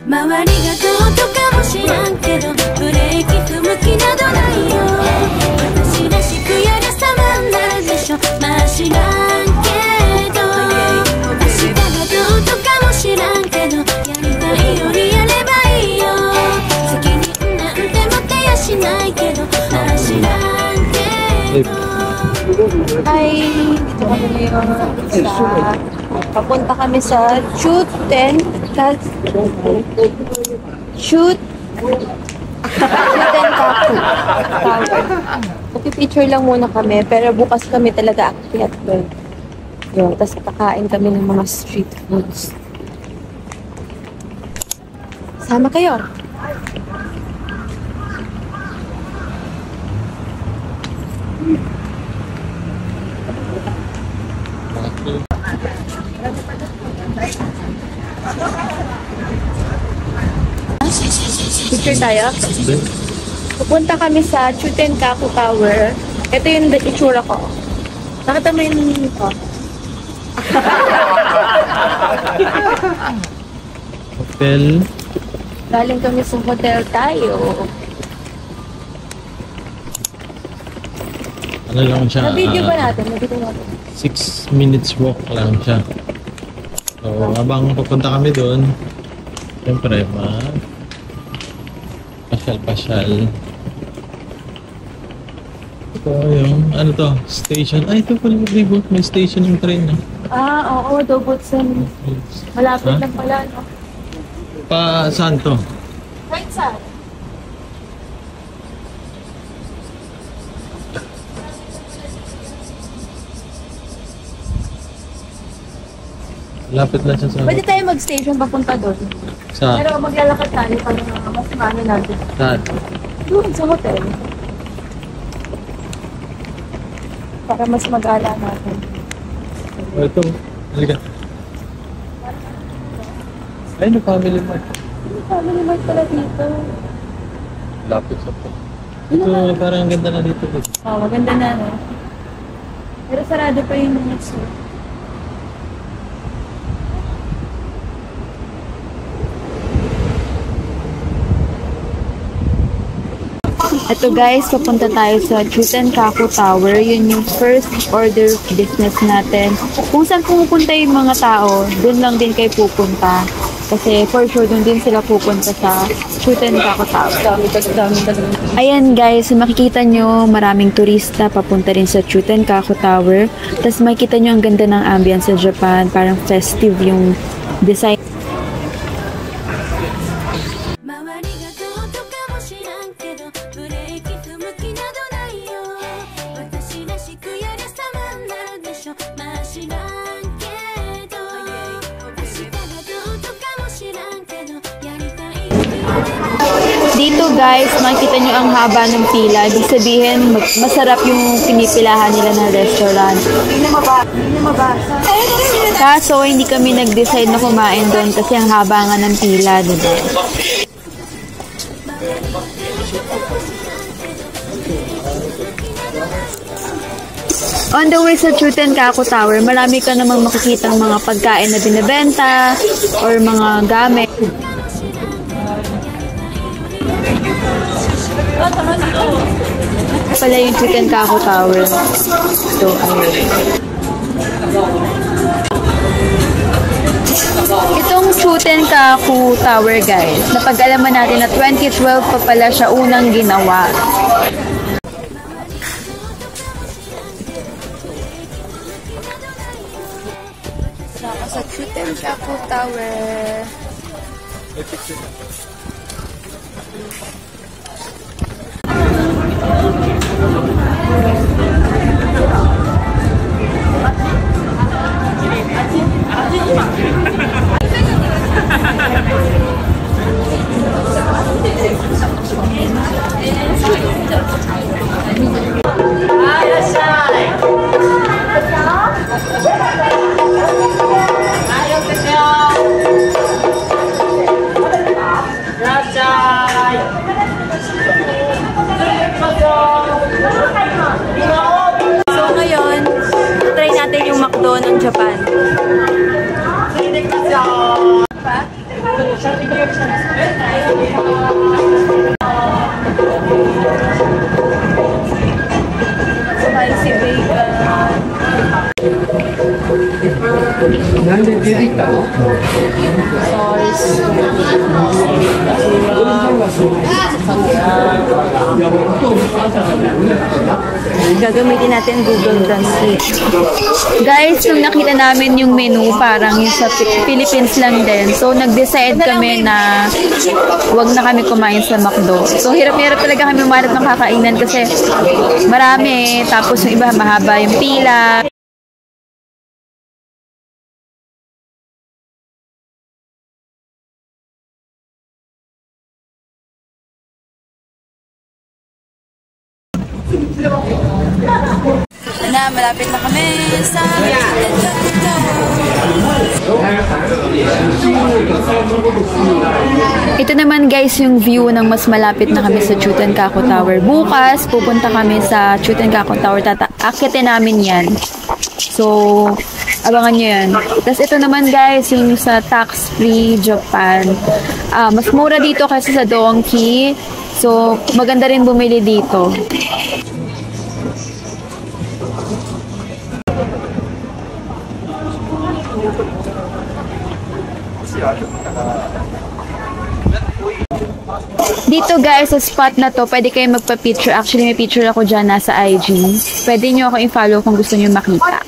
周りがどうとかも知らんけどブレーキ踏む気などないよ私らしくやる様になるでしょまあ知らんけど明日がどうとかも知らんけどやりたいよりやればいいよ責任なんて持てやしないけどまあ知らんけどHi! Dito kami ngayon sa papunta kami sa Chuten Kaku Tower. Picture lang muna kami pero bukas kami talaga akyat doon. Yun, tapos kakain kami ng mga street foods. Sama kayo! Picture tayo? Pupunta kami sa Chuten Kaku Tower. Ito yung itsura ko. Nakita mo yung ito? Hotel. Galing kami sa hotel tayo. Ano lang siya? Na-video ba natin? Na-video natin. 6 minutes walk lang siya. So, habang pupunta kami doon, siyempre, pasyal-pasyal. Ito yung, ano to, station. Ay, ito pala may station yung train. Oo, Dobotsen. Malapit lang pala, no? Pa, saan to? Right side. Lapit lang siya sa... Pwede tayo mag-station papunta doon. Saan? Pero maglalakad tayo para mas maano natin. Saan? Doon sa hotel. Para mas mag-ala natin. Oh, ito. Halika. Ay, no, family mart. Family mart pala dito. Lapit sa to. Ito, parang ang ganda na dito. Oo, maganda na, no? Pero sarado pa yung mga store. Ito guys, papunta tayo sa Chuten Kaku Tower. Yun yung first order of business natin. Kung saan pumupunta yung mga tao, dun lang din kayo pupunta. Kasi for sure, dun din sila pupunta sa Chuten Kaku Tower. Ayan guys, makikita nyo maraming turista papunta rin sa Chuten Kaku Tower. Tapos makikita nyo ang ganda ng ambience sa Japan. Parang festive yung design. Dito guys, makikita nyo ang haba ng pila. Ibig sabihin, masarap yung pinipilahan nila ng restaurant. Kaso, hindi kami nag-decide na kumain doon kasi ang haba nga ng pila, diba? On the way sa Chuten Kaku Tower, marami ka namang makikitang mga pagkain na binibenta or mga gamit. Pala yung Chuten Kaku Tower. So, itong Chuten Kaku Tower guys, napag-alaman natin na 2012 pa pala siya unang ginawa. Sa Chuten Kaku Tower. Japan. Spicy bacon. Gagamitin natin Google Translate. Guys, nung nakita namin yung menu, parang yung sa Philippines lang din. So, nag-decide kami na wag na kami kumain sa McDo. So, hirap-hirap talaga kami umanap ng kakainan kasi marami. Tapos yung iba, mahaba yung pila. Na, malapit na kami sa Ito naman guys yung view ng mas malapit na kami sa Chutenkaku Tower. Bukas, pupunta kami sa Chutenkaku Tower. Akitin namin yan. So, abangan nyo yan. Tapos ito naman guys, yung sa tax-free Japan. Mas mura dito kasi sa Donkey. So, maganda rin bumili dito. Dito guys, sa spot na to, pwede kayo magpa-picture. Actually, may picture ako dyan nasa IG. Pwede nyo ako i-follow kung gusto nyo makita.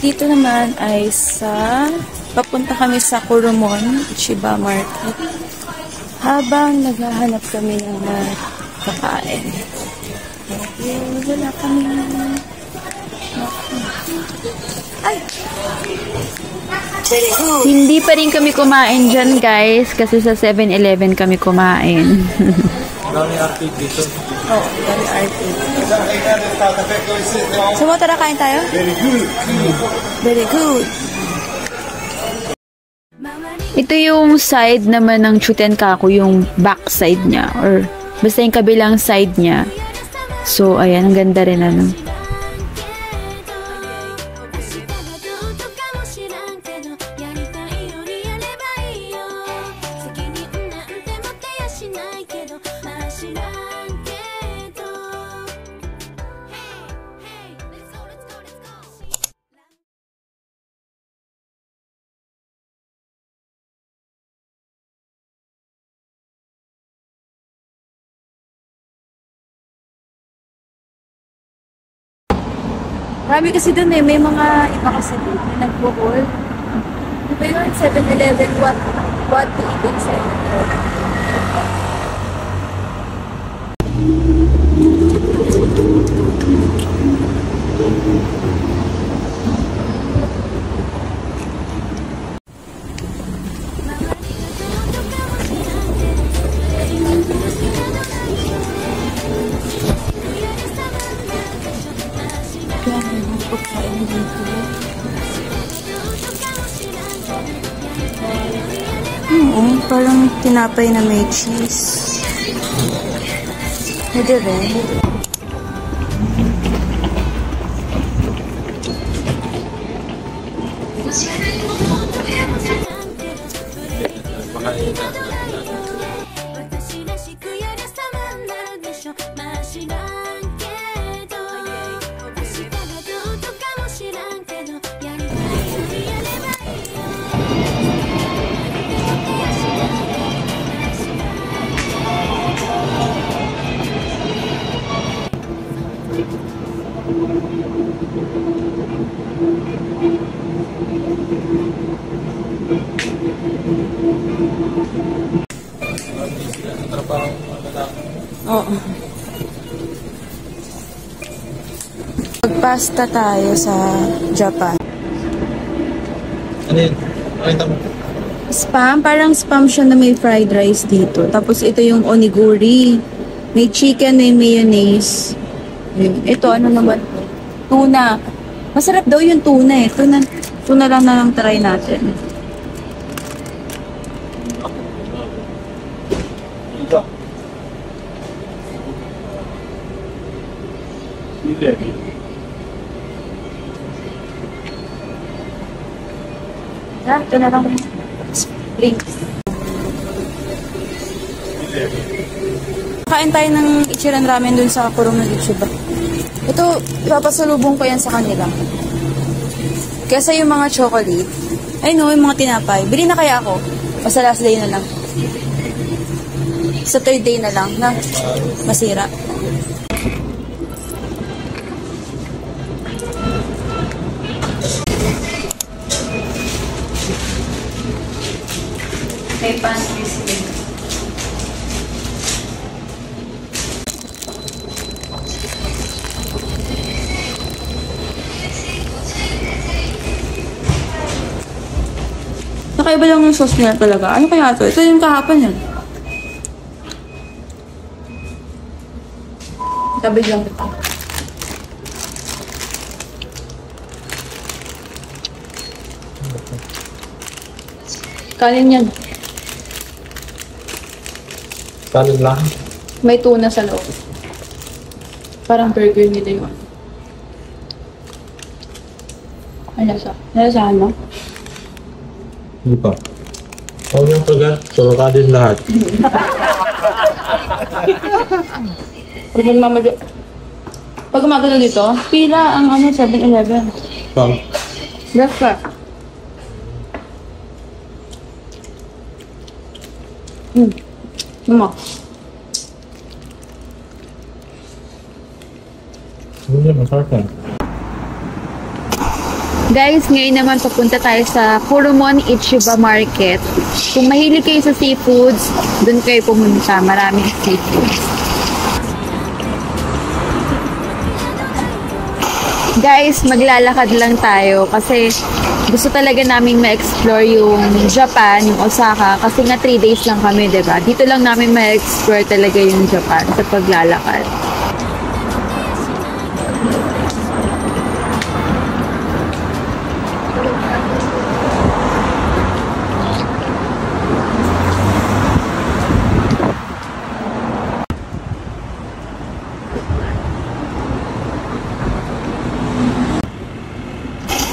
Dito naman ay papunta kami sa Kurumon, Chiba Market. Habang naghahanap kami ng kakain. Wala kami. Ay! Hindi pa rin kami kumain dyan, guys. Kasi sa 7-Eleven kami kumain. Dami arcade dito. Oh, dami arcade. So, tara kain tayo? Very good. Very good. Ito yung side naman ng Chutenkaku, yung back side niya. Or basta yung kabilang side niya. So, ayan. Ang ganda rin, ano. Marami kasi doon eh. May mga iba kasi doon na nag-bohol. Ano ba yun? 7-Eleven, what to eat in 7-Eleven? Parang tinapay na may cheese. Pwede rin. Oo. Magpasta tayo sa Japan. Ano yun? Pakita mo. Spam? Parang spam siya na may fried rice dito. Tapos ito yung oniguri. May chicken, may mayonnaise. Ito ano naman? Tuna. Masarap daw yung tuna eh. Tuna lang na lang try natin. Ito na lang. Drinks. Kain tayo ng Ichiran Ramen dun sa Kurong ng Ichiba. Ito, ipapasalubong ko yan sa kanila. Kesa yung mga chocolate, ay no, yung mga tinapay. Bili na kaya ako. Basta last day na lang. Sa third day na lang, na masira. May pantry sila. Nakaiba lang yung sauce nila talaga. Ano kaya ito? Ito yung kahapon yan. Tabig lang ito. Kanin yan. Kanin lang. May tuna sa loob. Parang burger nila yun. Ano sa? Nalasahan mo? Hindi pa. Huwag yung kagat. Solo ka din lahat. Pag umaga dito, pila ang 7-Eleven. Pang. Breakfast. Mama. Hindi, masarap yan. Guys, ngayon naman papunta tayo sa Kurumon Ichiba Market. Kung mahilig kayo sa seafoods, doon kayo pumunta. Maraming seafoods. Guys, maglalakad lang tayo kasi gusto talaga naming ma-explore yung Japan, yung Osaka, kasi nga 3 days lang kami, diba? Dito lang namin ma-explore talaga yung Japan sa paglalakad.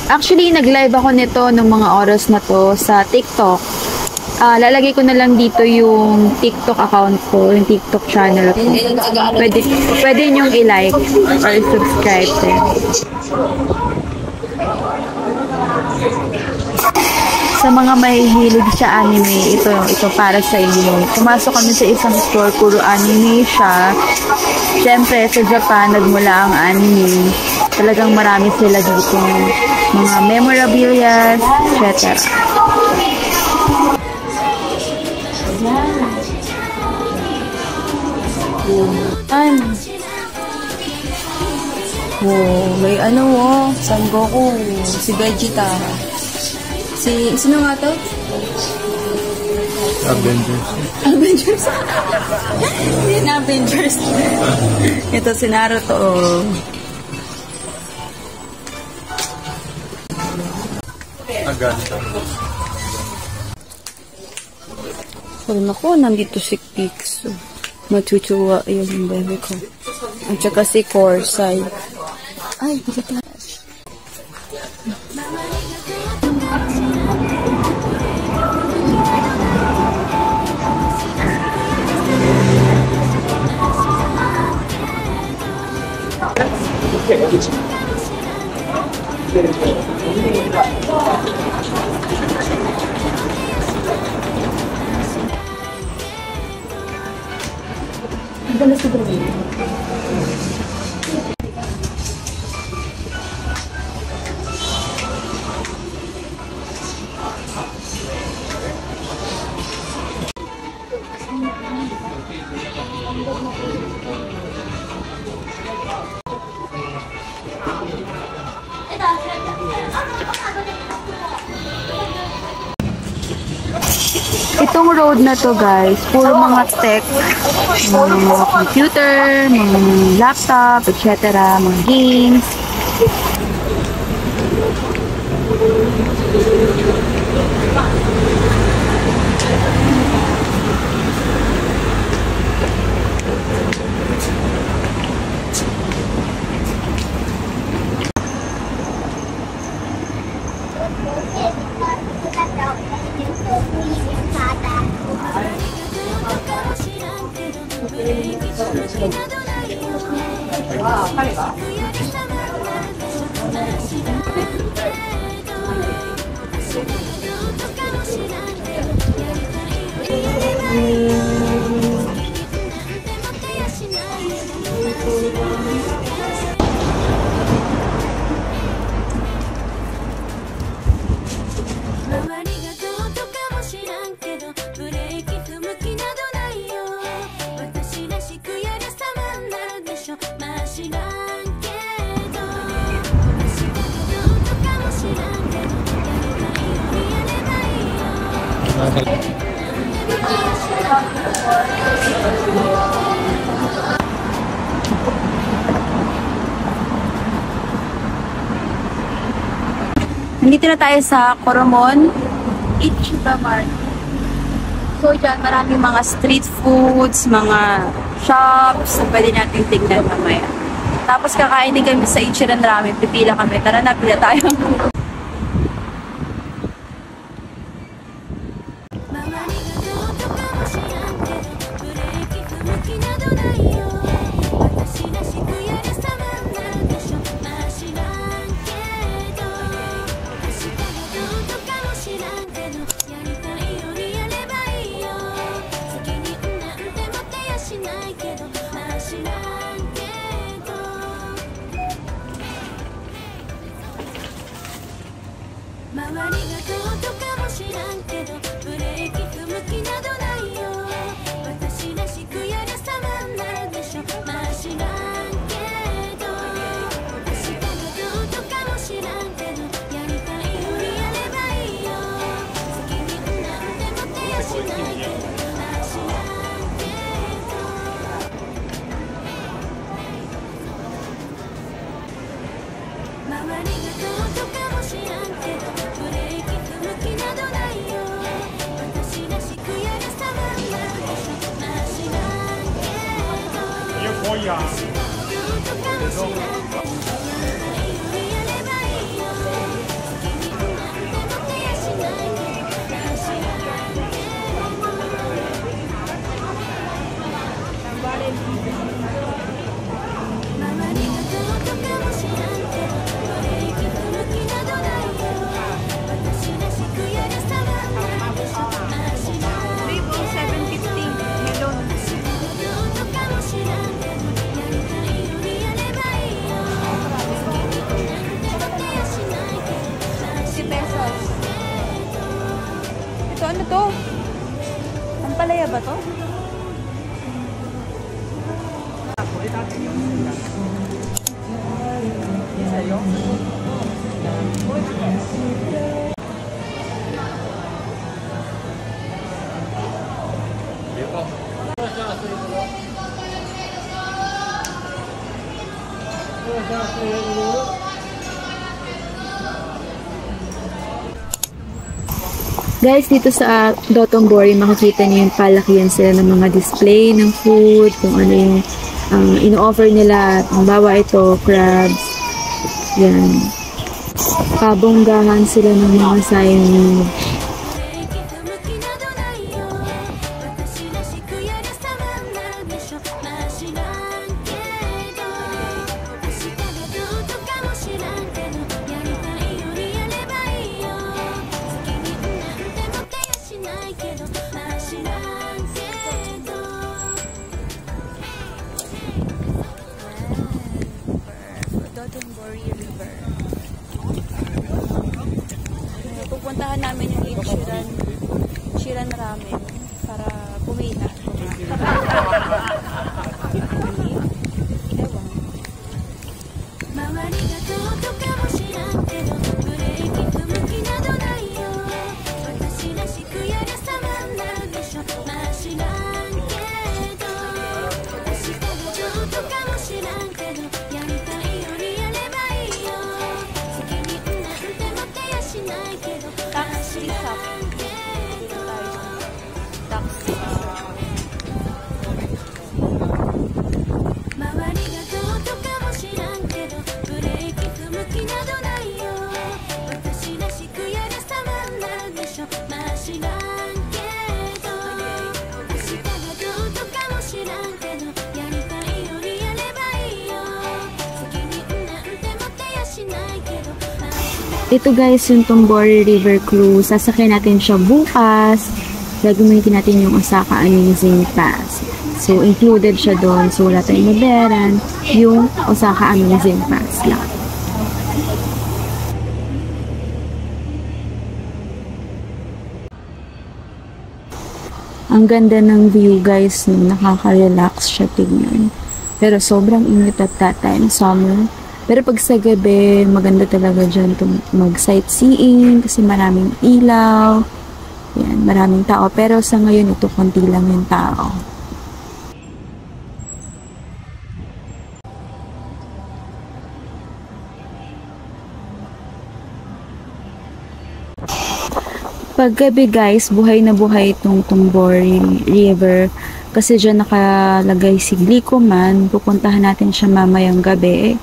Actually, nag-live ako nito ng mga oras na to sa TikTok. Lalagay ko na lang dito yung TikTok account ko, yung TikTok channel ko. Pwede nyong i-like or subscribe din. Sa mga mahihilig sa anime, ito para sa inyo. Pumasok kami sa isang store, puro anime siya. Siyempre, sa Japan, nagmula ang anime. Talagang marami sila dito. Mga memorabilia, etc. May Son Goku, si Vegeta. Sino nga to? Avengers. Avengers? Hindi na Avengers. Ito si Naruto. Aganda. Oh, naku, nandito si Pix. Matutuwa yung bebe ko. At saka si Corsay. Ay, bigla. Itong road na to guys, puro mga tech, mga computer, mga laptop, etc., mga games. Nandito na tayo sa Coromon Ichiba. So dyan, maraming mga street foods, mga shops na pwede natin tignan mamaya. Tapos kakain din kami sa Ichiran Ramen. Pipila kami. Tara na, pila tayo. Ano to? Ang palaya ba to? Guys, dito sa Dotonbori, makikita niyo yung palakihan sila ng mga display ng food, kung ano yung ino-offer nila. Halimbawa ito, crabs. Yan. Pabonggahan sila ng mga signage. Pupuntahan namin yung Ichiran Ramen para pumila. Ito guys, yung Tombori River Cruise. Sasakyan natin siya bukas. Gagamitin natin yung Osaka Amazing Pass. So, included siya doon. So, wala tayong mabayaran. Yung Osaka Amazing Pass lang. Ang ganda ng view guys, no? Nakaka-relax siya tignan. Pero sobrang init at that time, summer. Pero pag sa gabi, maganda talaga dyan mag-sightseeing kasi maraming ilaw. Yan, maraming tao. Pero sa ngayon, ito konti lang yung tao. Paggabi guys, buhay na buhay itong Tombori River kasi dyan nakalagay si Glicoman. Pupuntahan natin siya mamayang gabi.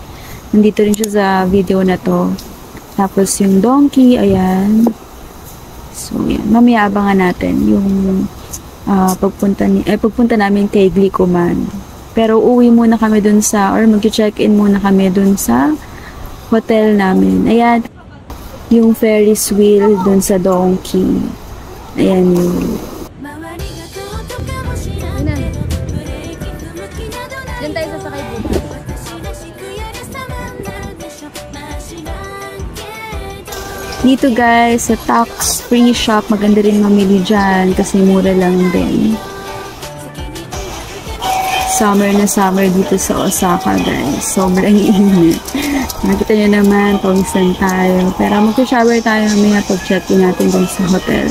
Nandito rin siya sa video na to. Tapos yung donkey, ayan. So yan, mamaya abangan natin yung pagpunta namin kay Glicoman. Pero uwi muna kami dun sa, or mag-check-in muna kami dun sa hotel namin. Ayan. Yung Ferris wheel dun sa donkey. Ayan yun. Diyan tayo sasakay bukas. Dito guys, sa tax free shop, maganda rin mamili dyan kasi mura lang din. Summer na summer dito sa Osaka guys. Sobrang init. Nakita nyo naman, pawisan tayo. Pero mag-shower tayo mamaya pag-check-in natin dun sa hotel.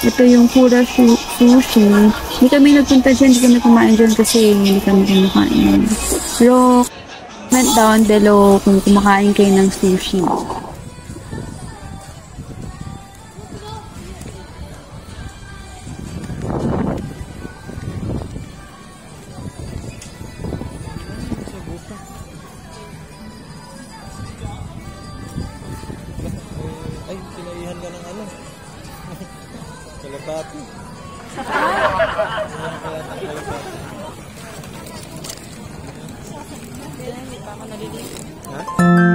Ito yung Kura Sushi. Hindi kami nagpunta dyan, hindi kami kumain dyan kasi hindi kami kumakain. Pero, comment down below kung kumakain kayo ng sushi. Ay, pinaihan ka ng ano? Kalapati. Ha?